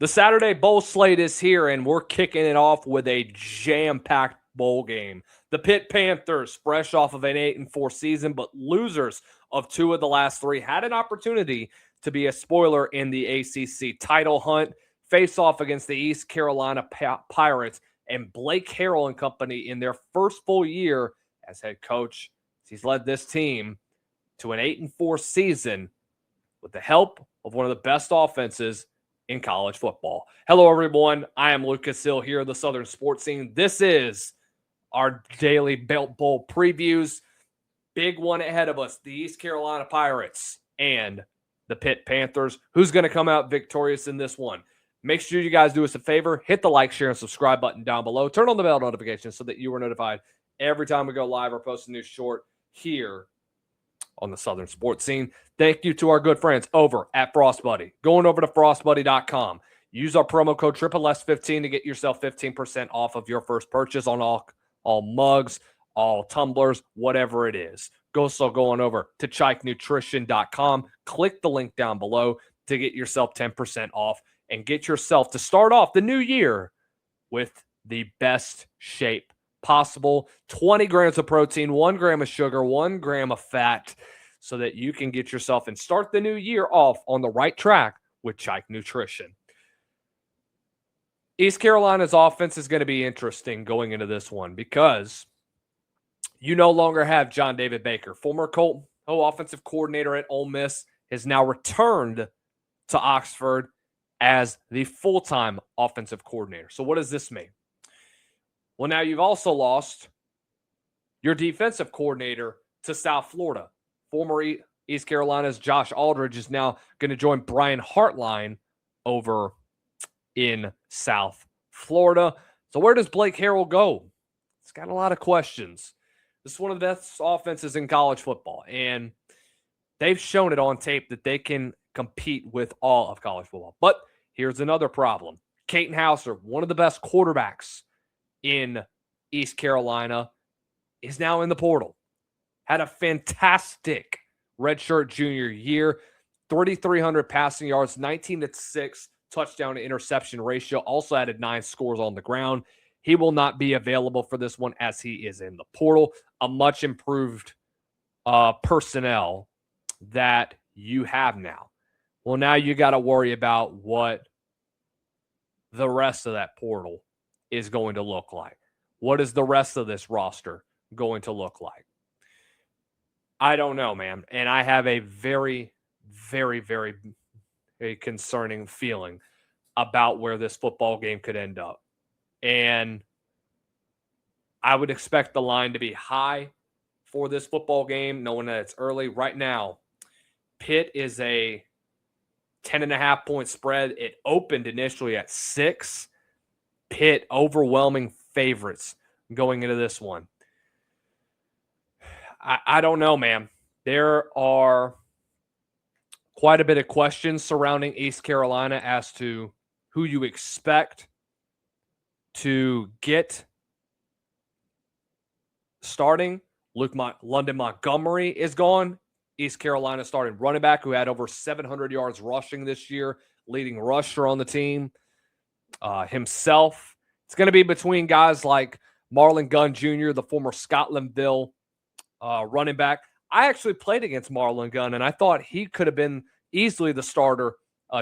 The Saturday Bowl slate is here, and we're kicking it off with a jam-packed bowl game. The Pitt Panthers, fresh off of an 8-4 season, but losers of 2 of the last 3, had an opportunity to be a spoiler in the ACC title hunt, face off against the East Carolina Pirates and Blake Harrell and company in their first full year as head coach. He's led this team to an 8-4 season with the help of one of the best offenses in college football. Hello, everyone. I am Lucas Hill here at the Southern Sports Scene. This is our daily Belt Bowl previews. Big one ahead of us, the East Carolina Pirates and the Pitt Panthers. Who's going to come out victorious in this one? Make sure you guys do us a favor. Hit the like, share, and subscribe button down below. Turn on the bell notifications so that you are notified every time we go live or post a new short here on the Southern Sports Scene. Thank you to our good friends over at FrostBuddy. Going over to frostbuddy.com. Use our promo code SSS15 to get yourself 15% off of your first purchase on all mugs, all tumblers, whatever it is. Also going over to chikenutrition.com. Click the link down below to get yourself 10% off and get yourself to start off the new year with the best shape possible. 20 grams of protein, 1 gram of sugar, 1 gram of fat, so that you can get yourself and start the new year off on the right track with Chike Nutrition. East Carolina's offense is going to be interesting going into this one because you no longer have John David Baker. Former Colt offensive coordinator at Ole Miss has now returned to Oxford as the full-time offensive coordinator. So what does this mean? Well, now you've also lost your defensive coordinator to South Florida. Former East Carolina's Josh Aldridge is now going to join Brian Hartline over in South Florida. So where does Blake Harrell go? It's got a lot of questions. This is one of the best offenses in college football, and they've shown it on tape that they can compete with all of college football. But here's another problem. Caton Hauser, one of the best quarterbacks in East Carolina, is now in the portal. Had a fantastic redshirt junior year, 3,300 passing yards, 19-6 touchdown to interception ratio, also added 9 scores on the ground. He will not be available for this one as he is in the portal. A much improved personnel that you have now. Well, now you got to worry about what the rest of that portal is going to look like. What is the rest of this roster going to look like? I don't know, man. And I have a very, very, very, very concerning feeling about where this football game could end up. And I would expect the line to be high for this football game, knowing that it's early. Right now, Pitt is a 10.5-point spread. It opened initially at 6. Pitt overwhelming favorites going into this one. I don't know, man. There are quite a bit of questions surrounding East Carolina as to who you expect to get starting. London Montgomery is gone. East Carolina starting running back who had over 700 yards rushing this year, leading rusher on the team. Himself. It's going to be between guys like Marlon Gunn Jr., the former Scotlandville running back. I actually played against Marlon Gunn, and I thought he could have been easily the starter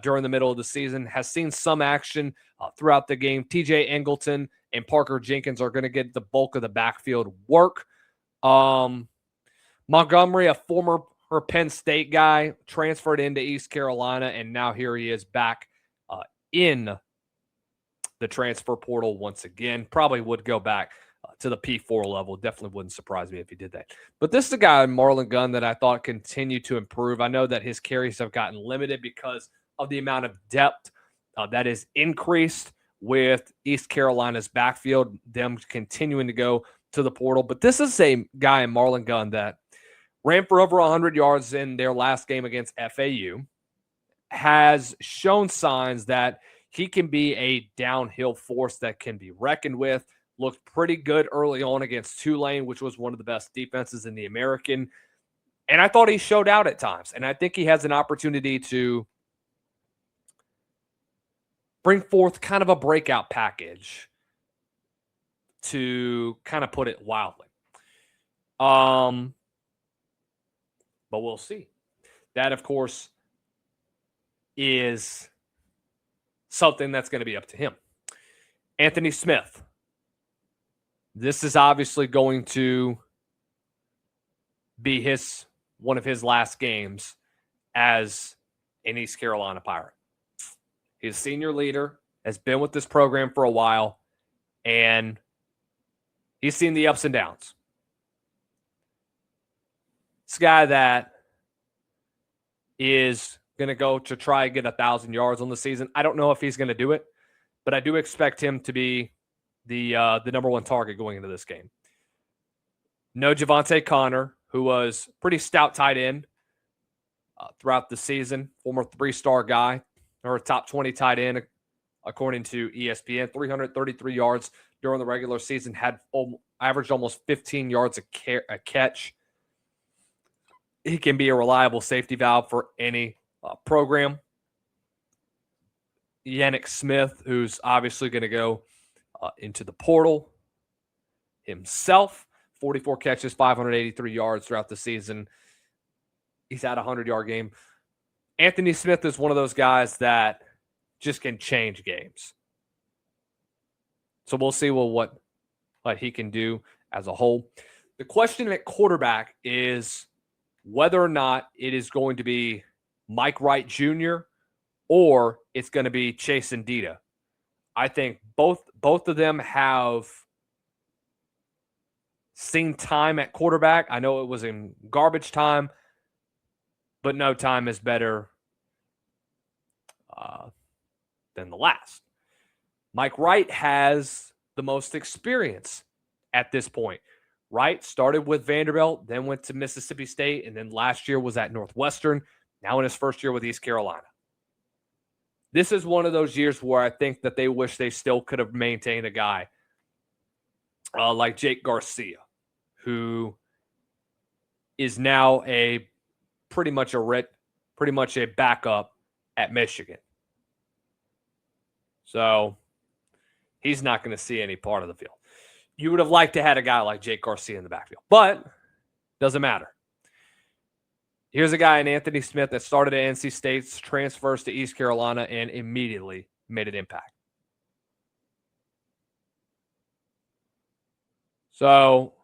during the middle of the season. Has seen some action throughout the game. TJ Angleton and Parker Jenkins are going to get the bulk of the backfield work. Montgomery, a former Penn State guy, transferred into East Carolina, and now here he is back in the transfer portal once again. Probably would go back to the P4 level. Definitely wouldn't surprise me if he did that. But this is a guy, Marlon Gunn, that I thought continued to improve. I know that his carries have gotten limited because of the amount of depth that is increased with East Carolina's backfield, them continuing to go to the portal. But this is a guy, Marlon Gunn, that ran for over 100 yards in their last game against FAU, has shown signs that he can be a downhill force that can be reckoned with. Looked pretty good early on against Tulane, which was one of the best defenses in the American. And I thought he showed out at times. And I think he has an opportunity to bring forth kind of a breakout package, to kind of put it wildly. But we'll see. That, of course, is something that's going to be up to him. Anthony Smith. This is obviously going to be one of his last games as an East Carolina Pirate. He's a senior leader, has been with this program for a while, and he's seen the ups and downs. This guy that is going to go to try and get 1,000 yards on the season. I don't know if he's going to do it, but I do expect him to be the number one target going into this game. No Javante Connor, who was pretty stout tight end throughout the season, former 3-star guy, or a top 20 tight end, according to ESPN. 333 yards during the regular season, had averaged almost 15 yards a catch. He can be a reliable safety valve for any program. Yannick Smith, who's obviously going to go into the portal himself. 44 catches, 583 yards throughout the season. He's had a 100-yard game. Anthony Smith is one of those guys that just can change games. So we'll see what he can do as a whole. The question at quarterback is whether or not it is going to be Mike Wright Jr. or it's going to be Chase Ndita. I think both of them have seen time at quarterback. I know it was in garbage time, but no time is better than the last. Mike Wright has the most experience at this point. Wright started with Vanderbilt, then went to Mississippi State, and then last year was at Northwestern, now in his first year with East Carolina. This is one of those years where I think that they wish they still could have maintained a guy like Jake Garcia, who is now pretty much a backup at Michigan. So he's not going to see any part of the field. You would have liked to have had a guy like Jake Garcia in the backfield, but doesn't matter. Here's a guy in Anthony Smith that started at NC State, transfers to East Carolina, and immediately made an impact. So,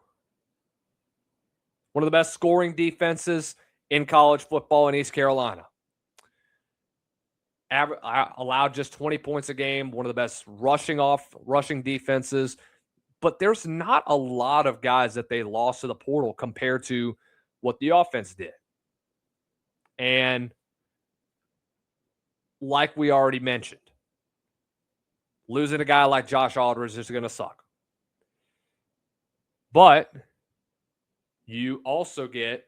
one of the best scoring defenses in college football in East Carolina. Allowed just 20 points a game, one of the best rushing defenses. But there's not a lot of guys that they lost to the portal compared to what the offense did. And like we already mentioned, losing a guy like Josh Aldridge is going to suck. But you also get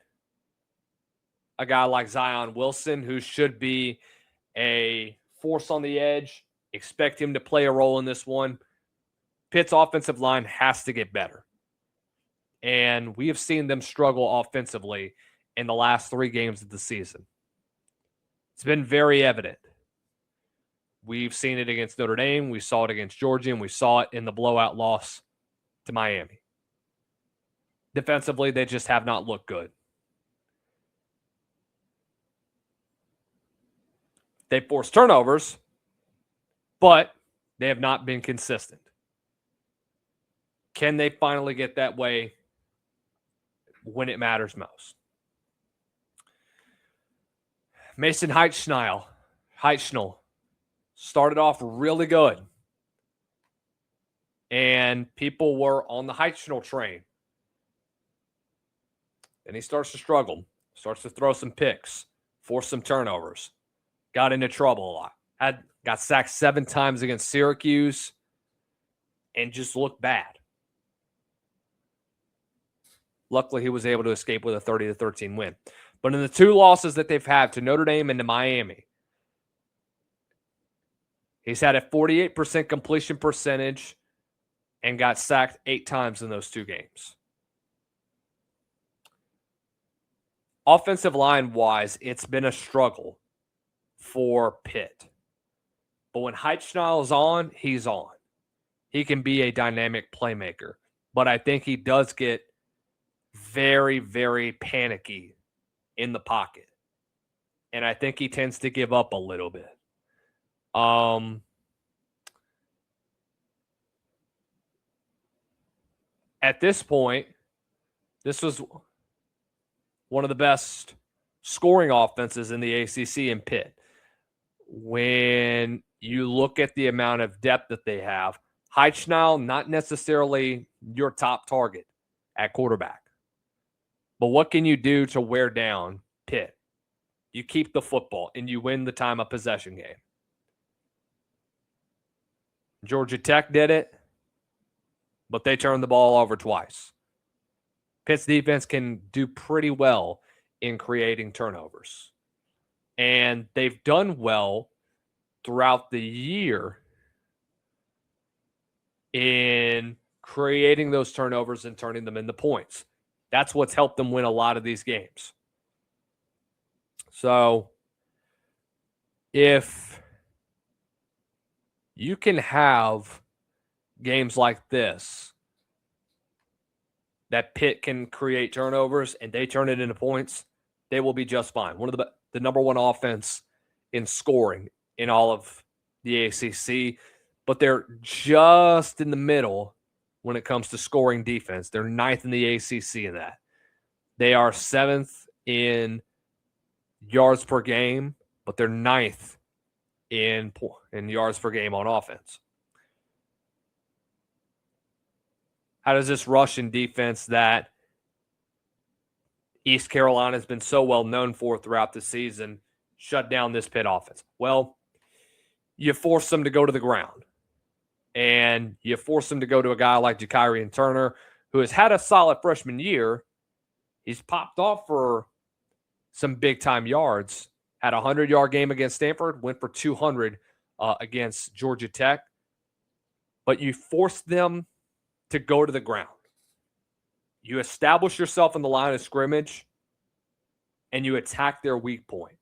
a guy like Zion Wilson, who should be a force on the edge. Expect him to play a role in this one. Pitt's offensive line has to get better. And we have seen them struggle offensively in the last 3 games of the season. It's been very evident. We've seen it against Notre Dame. We saw it against Georgia, and we saw it in the blowout loss to Miami. Defensively, they just have not looked good. They forced turnovers, but they have not been consistent. Can they finally get that way when it matters most? Mason Heitschnell started off really good. And people were on the Heitschnell train. Then he starts to struggle, starts to throw some picks, force some turnovers, got into trouble a lot. Got sacked 7 times against Syracuse and just looked bad. Luckily, he was able to escape with a 30-13 win. But in the 2 losses that they've had to Notre Dame and to Miami, he's had a 48% completion percentage and got sacked 8 times in those 2 games. Offensive line-wise, it's been a struggle for Pitt. But when Heitschnall is on, he's on. He can be a dynamic playmaker. But I think he does get very, very panicky in the pocket. And I think he tends to give up a little bit. At this point, this was one of the best scoring offenses in the ACC in Pitt. When you look at the amount of depth that they have, Heitschnall, not necessarily your top target at quarterback. But what can you do to wear down Pitt? You keep the football and you win the time of possession game. Georgia Tech did it, but they turned the ball over twice. Pitt's defense can do pretty well in creating turnovers. And they've done well throughout the year in creating those turnovers and turning them into points. That's what's helped them win a lot of these games. So if you can have games like this that Pitt can create turnovers and they turn it into points, they will be just fine. One of the number one offense in scoring in all of the ACC, but they're just in the middle when it comes to scoring defense. They're ninth in the ACC in that. They are seventh in yards per game, but they're ninth in yards per game on offense. How does this Russian defense that East Carolina has been so well known for throughout the season shut down this Pitt offense? Well, you force them to go to the ground. And you force them to go to a guy like Jakarian Turner, who has had a solid freshman year. He's popped off for some big-time yards. Had a 100-yard game against Stanford, went for 200 against Georgia Tech. But you force them to go to the ground. You establish yourself in the line of scrimmage, and you attack their weak point.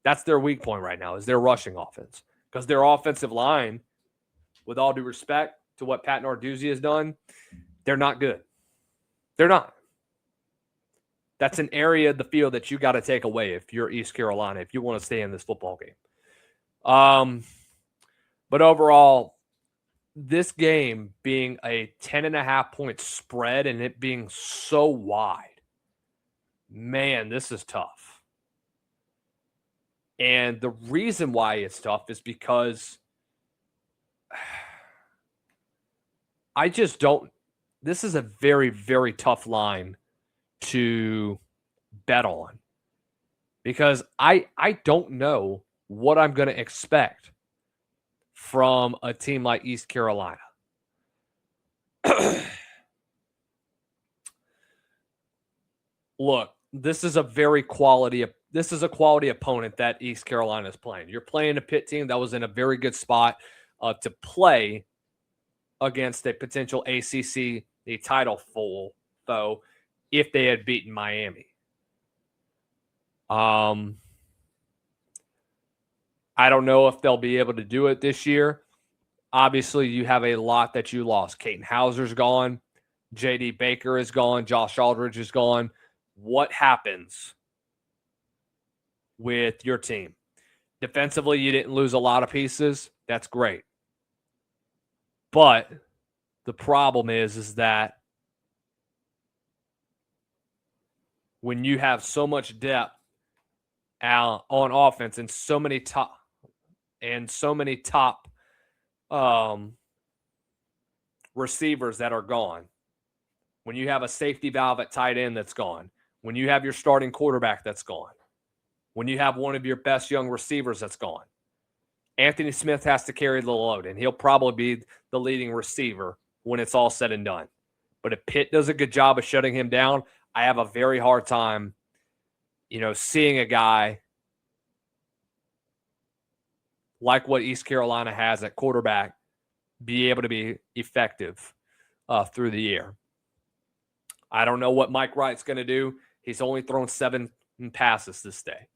That's their weak point right now, is their rushing offense. Because their offensive line, with all due respect to what Pat Narduzzi has done, they're not good. They're not. That's an area of the field that you got to take away if you're East Carolina, if you want to stay in this football game. But overall, this game being a 10.5-point spread and it being so wide, man, this is tough. And the reason why it's tough is because I just don't – this is a very, very tough line to bet on because I don't know what I'm going to expect from a team like East Carolina. Look, this is a quality opponent that East Carolina is playing. You're playing a Pitt team that was in a very good spot to play against a potential ACC title foe if they had beaten Miami. I don't know if they'll be able to do it this year. Obviously, you have a lot that you lost. Caden Hauser's gone. J.D. Baker is gone. Josh Aldridge is gone. What happens with your team? Defensively, you didn't lose a lot of pieces. That's great. But the problem is that when you have so much depth on offense and so many top receivers that are gone, when you have a safety valve at tight end that's gone, when you have your starting quarterback that's gone, when you have one of your best young receivers that's gone, Anthony Smith has to carry the load, and he'll probably be the leading receiver when it's all said and done. But if Pitt does a good job of shutting him down, I have a very hard time, seeing a guy like what East Carolina has at quarterback be able to be effective through the year. I don't know what Mike Wright's going to do. He's only thrown 7 passes this day.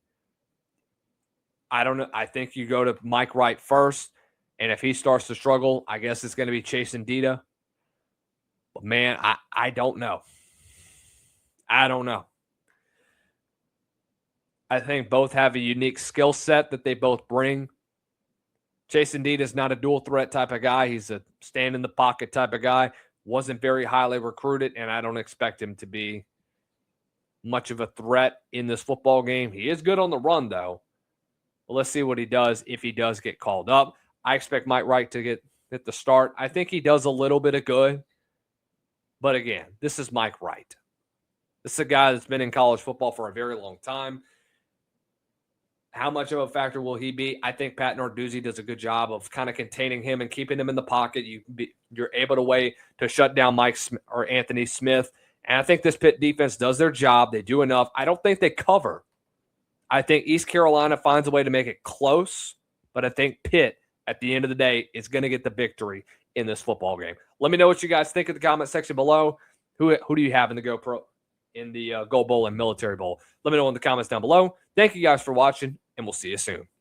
I don't know. I think you go to Mike Wright first. And if he starts to struggle, I guess it's going to be Chase Ndita. But, man, I don't know. I don't know. I think both have a unique skill set that they both bring. Chase Ndita is not a dual threat type of guy. He's a stand in the pocket type of guy. Wasn't very highly recruited, and I don't expect him to be much of a threat in this football game. He is good on the run, though. But let's see what he does if he does get called up. I expect Mike Wright to get the start. I think he does a little bit of good. But again, this is Mike Wright. This is a guy that's been in college football for a very long time. How much of a factor will he be? I think Pat Narduzzi does a good job of kind of containing him and keeping him in the pocket. You're able to shut down Mike Smith or Anthony Smith. And I think this Pitt defense does their job. They do enough. I don't think they cover. I think East Carolina finds a way to make it close, but I think Pitt, at the end of the day, is going to get the victory in this football game. Let me know what you guys think in the comment section below. Who do you have in the Gold Bowl and Military Bowl? Let me know in the comments down below. Thank you guys for watching, and we'll see you soon.